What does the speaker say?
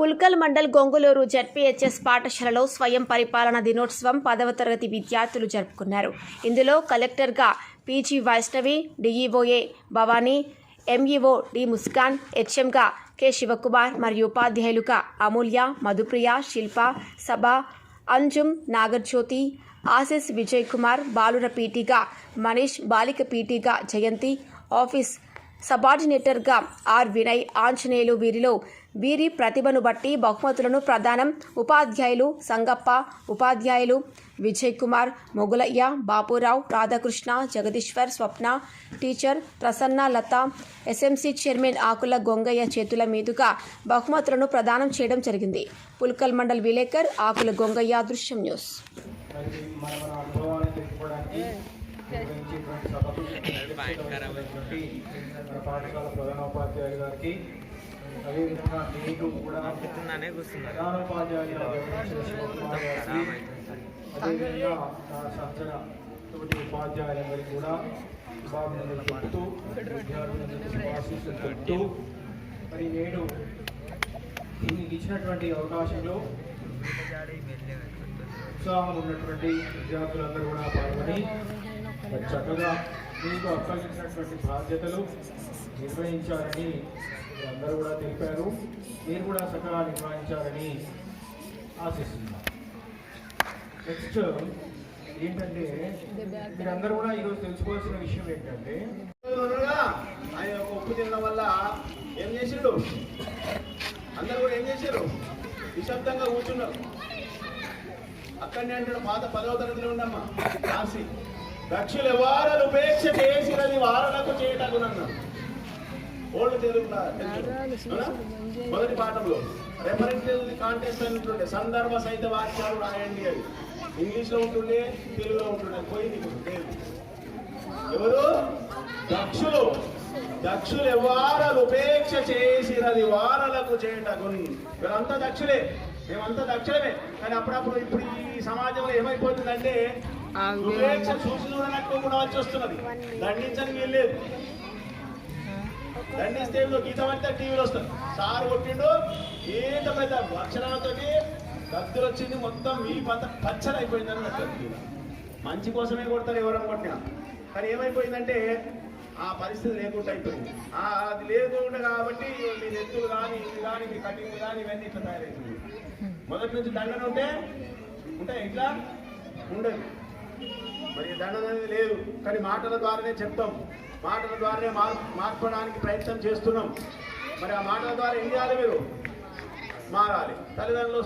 Pulkal mandal గొంగులూరు ZPHS పాఠశాలలో స్వయం పరిపాలన దినోత్సవం 10వ తరగతి విద్యార్థులు జరుపుకున్నారు. ఇందులో కలెక్టర్గా P G Vaishnavi, DEO A Bhavani, MEO D Muskan, హెచ్ఎంగా కె శివకుమార్ మరియు ఉపాధ్యాయులుగా అమూల్య, మధుప్రియ, శిల్ప, సభ, అంజుమ్, నాగజ్యోతి, ఆశిష్, విజయ్ కుమార్, బాలుర పీటీగా మనీష్, బాలిక పీటీగా జయంతి, ఆఫీస్ సబార్డినేటర్గా ఆర్ వినయ్, ఆంజనేయులు వీరి ప్రతిభను బట్టి బహుమతులను ప్రదానం. ఉపాధ్యాయులు సంగప్ప, ఉపాధ్యాయులు విజయ్ కుమార్, మొగులయ్య, బాపురావు, రాధాకృష్ణ, జగదీశ్వర్, స్వప్న, టీచర్ ప్రసన్న, లత, ఎస్ఎంసీ చైర్మన్ ఆకుల గొంగయ్య చేతుల మీదుగా బహుమతులను ప్రదానం చేయడం జరిగింది. పుల్కల్ మండల్ విలేకర్ ఆకుల గొంగయ్య, దృశ్యం న్యూస్. పాఠశాల ప్రధానోపాధ్యాయులు గారికి, అదేవిధంగా నేను కూడా ప్రధానోపాధ్యాయులు అదేవిధంగా సంచన తోటి ఉపాధ్యాయులందరికీ కూడా విభాగం చెప్తూ విద్యార్థులందరికీ శుభాశీస్సులు చెప్తూ మరి నేడు దీనికి ఇచ్చినటువంటి అవకాశంలో ఉత్సాహం ఉన్నటువంటి విద్యార్థులందరూ కూడా పాల్గొని చక్కగా మీకు అప్పగించినటువంటి బాధ్యతలు నిర్వహించాలని అందరూ కూడా తెలిపారు. మీరు కూడా చక్కగా నిర్వహించాలని ఆశిస్తున్నాను. నెక్స్ట్ ఏంటంటే మీరందరూ కూడా ఈరోజు తెలుసుకోవాల్సిన విషయం ఏంటంటే ఆయన ఉప్పు తినడం వల్ల ఏం చేసిండు, అందరూ కూడా ఏం చేశారు, నిశ్శబ్దంగా కూర్చున్నారు. అక్కడనే అంటాడు, పాత 10వ తరగతిలో ఉండమ్మా రాసి దక్షులు వారలు ఉపేక్ష చేసినది వారలకు చేయటకునన్నా. ఓల్డ్ తెలుగు మొదటి పాఠంలో రెఫరెన్స్ కాంటెస్ట్ అని ఉంటుండే, సందర్భ సహిత వాక్యాలు రాయండి అని ఇంగ్లీష్లో ఉంటుండే, తెలుగులో ఉంటుండే. పోయింది ఎవరు దక్షులు వారలు ఉపేక్ష చేసినది వారలకు చేయటకున్. వీరంతా దక్షులే, మేమంతా దక్షులమే. కానీ అప్పుడప్పుడు ఇప్పుడు ఈ సమాజంలో ఏమైపోతుందంటే ఉపేక్ష చూసి చూడనట్టు కూడా వచ్చి వస్తున్నది. దండించని వీల్లేదు. దండిస్తే గీతం అంటే టీవీలో వస్తుంది, సార్ కొట్టిండు ఈత పెద్ద అక్షరాలతో గద్దులు వచ్చింది, మొత్తం మీ పచ్చడి అయిపోయిందని పెట్టారు. మంచి కోసమే కొడతారు ఎవరైనా కొట్టినా. కానీ ఏమైపోయిందంటే ఆ పరిస్థితి లేకుండా అయిపోయింది. అది లేకుండా కాబట్టి మీ నెత్తులు కానీ ఇవి కానీ మీ కటింగ్లు కానీ ఇవన్నీ ఇట్లా తయారైపోయింది. మొదటి నుంచి దండన ఉంటాయి ఇట్లా ఉండదు. మరి దండన అనేది లేదు, కానీ మాటల ద్వారానే చెప్తాం, మాటల ద్వారానే మార్పడానికి ప్రయత్నం చేస్తున్నాం. మరి ఆ మాటల ద్వారా ఏం చేయాలి, మీరు మారాలి. తల్లిదండ్రులు